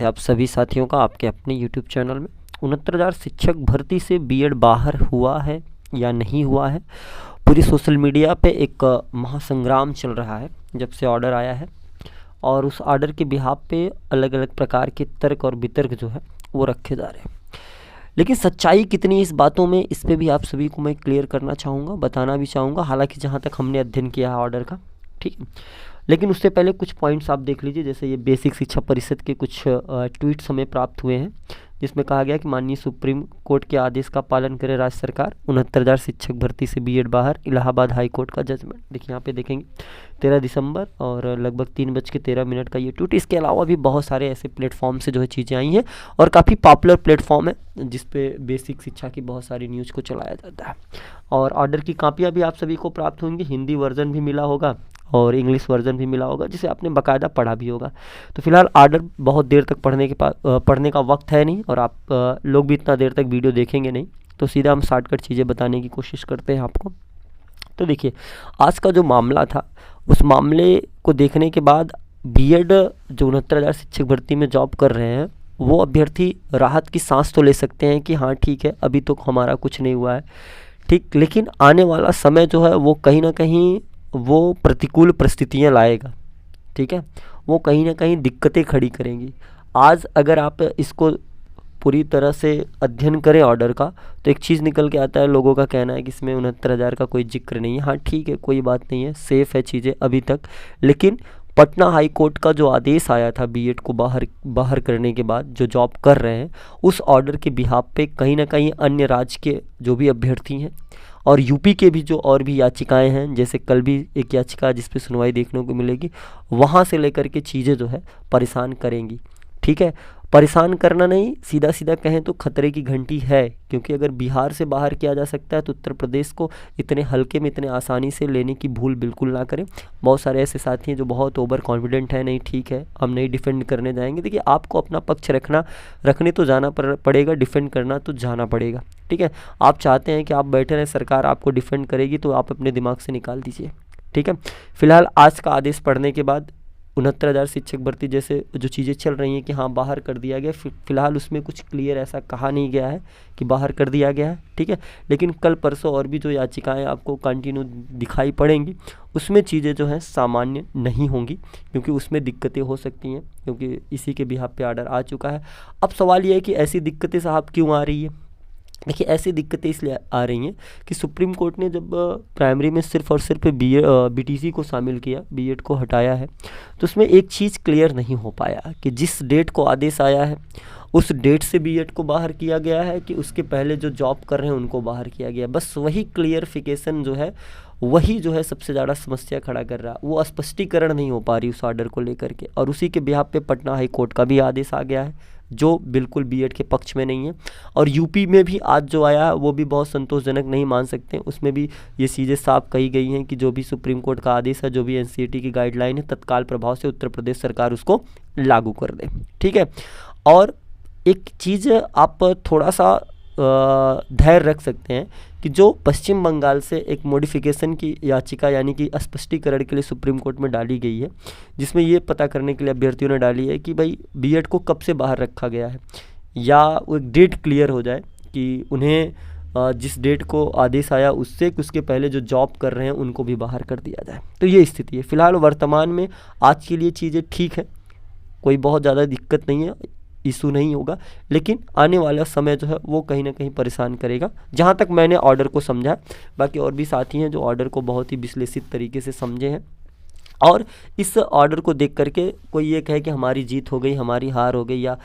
है आप सभी साथियों का आपके अपने यूट्यूब चैनल में। 69,000 शिक्षक भर्ती से बीएड बाहर हुआ है या नहीं हुआ है, पूरी सोशल मीडिया पे एक महासंग्राम चल रहा है जब से ऑर्डर आया है। और उस ऑर्डर के बिहाफ पे अलग अलग प्रकार के तर्क और वितर्क जो है वो रखे जा रहे हैं। लेकिन सच्चाई कितनी इस बातों में, इस पे भी आप सभी को मैं क्लियर करना चाहूँगा, बताना भी चाहूँगा, हालांकि जहाँ तक हमने अध्ययन किया है ऑर्डर का, ठीक है। लेकिन उससे पहले कुछ पॉइंट्स आप देख लीजिए। जैसे ये बेसिक शिक्षा परिषद के कुछ ट्वीट्स हमें प्राप्त हुए हैं, जिसमें कहा गया कि माननीय सुप्रीम कोर्ट के आदेश का पालन करे राज्य सरकार, 69,000 शिक्षक भर्ती से बीएड बाहर, इलाहाबाद हाई कोर्ट का जजमेंट। देखिए यहाँ पे देखेंगे 13 दिसंबर और लगभग 3:13 का ये ट्वीट। इसके अलावा भी बहुत सारे ऐसे प्लेटफॉर्म से जो है चीज़ें आई हैं और काफ़ी पॉपुलर प्लेटफॉर्म है जिसपे बेसिक शिक्षा की बहुत सारी न्यूज़ को चलाया जाता है। और ऑर्डर की कापियाँ भी आप सभी को प्राप्त होंगी, हिंदी वर्जन भी मिला होगा और इंग्लिश वर्जन भी मिला होगा, जिसे आपने बाकायदा पढ़ा भी होगा। तो फिलहाल ऑर्डर बहुत देर तक पढ़ने का वक्त है नहीं, और आप लोग भी इतना देर तक वीडियो देखेंगे नहीं, तो सीधा हम शॉर्टकट चीज़ें बताने की कोशिश करते हैं आपको। तो देखिए आज का जो मामला था, उस मामले को देखने के बाद बीएड जो 69,000 शिक्षक भर्ती में जॉब कर रहे हैं, वो अभ्यर्थी राहत की सांस तो ले सकते हैं कि हाँ ठीक है, अभी तो हमारा कुछ नहीं हुआ है, ठीक। लेकिन आने वाला समय जो है वो कहीं ना कहीं वो प्रतिकूल परिस्थितियाँ लाएगा, ठीक है। वो कहीं ना कहीं दिक्कतें खड़ी करेंगी। आज अगर आप इसको पूरी तरह से अध्ययन करें ऑर्डर का, तो एक चीज़ निकल के आता है, लोगों का कहना है कि इसमें 69,000 का कोई जिक्र नहीं है। हाँ ठीक है, कोई बात नहीं है, सेफ़ है चीज़ें अभी तक। लेकिन पटना हाई कोर्ट का जो आदेश आया था बीएड को बाहर करने के बाद जो जॉब कर रहे हैं, उस ऑर्डर के बिहाफ पे कहीं ना कहीं अन्य राज्य के जो भी अभ्यर्थी हैं और यूपी के भी जो और भी याचिकाएं हैं, जैसे कल भी एक याचिका जिस पे सुनवाई देखने को मिलेगी, वहाँ से लेकर के चीज़ें जो है परेशान करेंगी, ठीक है। परेशान करना नहीं, सीधा सीधा कहें तो खतरे की घंटी है, क्योंकि अगर बिहार से बाहर किया जा सकता है तो उत्तर प्रदेश को इतने हल्के में इतने आसानी से लेने की भूल बिल्कुल ना करें। बहुत सारे ऐसे साथी हैं जो बहुत ओवर कॉन्फिडेंट हैं, नहीं ठीक है हम नहीं डिफेंड करने जाएंगे। देखिए आपको अपना पक्ष रखने तो जाना पड़ेगा, डिफेंड करना तो जाना पड़ेगा, ठीक है। आप चाहते हैं कि आप बैठे रहें, सरकार आपको डिफेंड करेगी, तो आप अपने दिमाग से निकाल दीजिए, ठीक है। फिलहाल आज का आदेश पढ़ने के बाद 69,000 शिक्षक भर्ती जैसे जो चीज़ें चल रही हैं कि हाँ बाहर कर दिया गया, फिलहाल उसमें कुछ क्लियर ऐसा कहा नहीं गया है कि बाहर कर दिया गया है, ठीक है। लेकिन कल परसों और भी जो याचिकाएं आपको कंटिन्यू दिखाई पड़ेंगी, उसमें चीज़ें जो हैं सामान्य नहीं होंगी, क्योंकि उसमें दिक्कतें हो सकती हैं, क्योंकि इसी के बिहाफ पे ऑर्डर आ चुका है। अब सवाल ये है कि ऐसी दिक्कतें साहब क्यों आ रही है। देखिए ऐसी दिक्कतें इसलिए आ रही हैं कि सुप्रीम कोर्ट ने जब प्राइमरी में सिर्फ और सिर्फ बीटीसी को शामिल किया, बीएड को हटाया है, तो उसमें एक चीज़ क्लियर नहीं हो पाया कि जिस डेट को आदेश आया है उस डेट से बीएड को बाहर किया गया है कि उसके पहले जो जॉब कर रहे हैं उनको बाहर किया गया। बस वही क्लियरिफिकेशन जो है वही जो है सबसे ज़्यादा समस्या खड़ा कर रहा है। वो स्पष्टीकरण नहीं हो पा रही उस ऑर्डर को लेकर के, और उसी के बिहाफ पे पटना हाई कोर्ट का भी आदेश आ गया है जो बिल्कुल बीएड के पक्ष में नहीं है। और यूपी में भी आज जो आया है वो भी बहुत संतोषजनक नहीं मान सकते। उसमें भी ये चीज़ें साफ कही गई हैं कि जो भी सुप्रीम कोर्ट का आदेश है, जो भी एनसीईआरटी की गाइडलाइन है, तत्काल प्रभाव से उत्तर प्रदेश सरकार उसको लागू कर दे, ठीक है। और एक चीज़ आप थोड़ा सा धैर्य रख सकते हैं कि जो पश्चिम बंगाल से एक मॉडिफिकेशन की याचिका यानी कि स्पष्टीकरण के लिए सुप्रीम कोर्ट में डाली गई है, जिसमें ये पता करने के लिए अभ्यर्थियों ने डाली है कि भाई बीएड को कब से बाहर रखा गया है, या वो एक डेट क्लियर हो जाए कि उन्हें जिस डेट को आदेश आया उससे उसके पहले जो जॉब कर रहे हैं उनको भी बाहर कर दिया जाए। तो ये स्थिति है फिलहाल वर्तमान में। आज के लिए चीज़ें ठीक है, कोई बहुत ज़्यादा दिक्कत नहीं है, इशू नहीं होगा, लेकिन आने वाला समय जो है वो कहीं ना कहीं परेशान करेगा, जहाँ तक मैंने ऑर्डर को समझा। बाकी और भी साथी हैं जो ऑर्डर को बहुत ही विश्लेषित तरीके से समझे हैं, और इस ऑर्डर को देख करके कोई ये कहे कि हमारी जीत हो गई, हमारी हार हो गई, या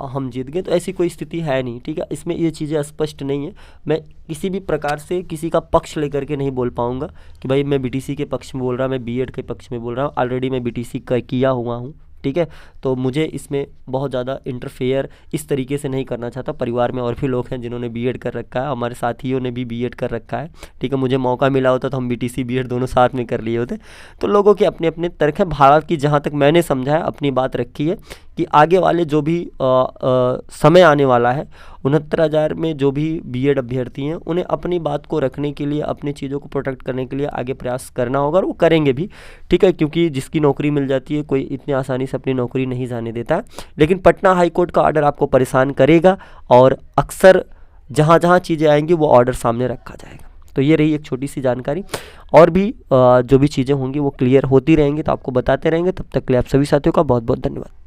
हम जीत गए, तो ऐसी कोई स्थिति है नहीं, ठीक है। इसमें ये चीज़ें स्पष्ट नहीं है। मैं किसी भी प्रकार से किसी का पक्ष लेकर के नहीं बोल पाऊँगा कि भाई मैं बीटीसी के पक्ष में बोल रहा, मैं बीएड के पक्ष में बोल रहा हूँ। ऑलरेडी मैं बीटीसी किया हुआ हूँ, ठीक है। तो मुझे इसमें बहुत ज़्यादा इंटरफेयर इस तरीके से नहीं करना चाहता। परिवार में और भी लोग हैं जिन्होंने बीएड कर रखा है, हमारे साथियों ने भी बीएड कर रखा है, ठीक है। मुझे मौका मिला होता तो हम बीटीसी बीएड दोनों साथ में कर लिए होते। तो लोगों के अपने अपने तर्क हैं। भारत की जहाँ तक मैंने समझा है, अपनी बात रखी है कि आगे वाले जो भी समय आने वाला है 69,000 में जो भी बीएड अभ्यर्थी हैं उन्हें अपनी बात को रखने के लिए, अपनी चीज़ों को प्रोटेक्ट करने के लिए आगे प्रयास करना होगा, और वो करेंगे भी, ठीक है। क्योंकि जिसकी नौकरी मिल जाती है कोई इतनी आसानी से अपनी नौकरी नहीं जाने देता है। लेकिन पटना हाई कोर्ट का ऑर्डर आपको परेशान करेगा, और अक्सर जहाँ जहाँ चीज़ें आएंगी वो ऑर्डर सामने रखा जाएगा। तो ये रही एक छोटी सी जानकारी, और भी जो भी चीज़ें होंगी वो क्लियर होती रहेंगी तो आपको बताते रहेंगे। तब तक के लिए आप सभी साथियों का बहुत बहुत धन्यवाद।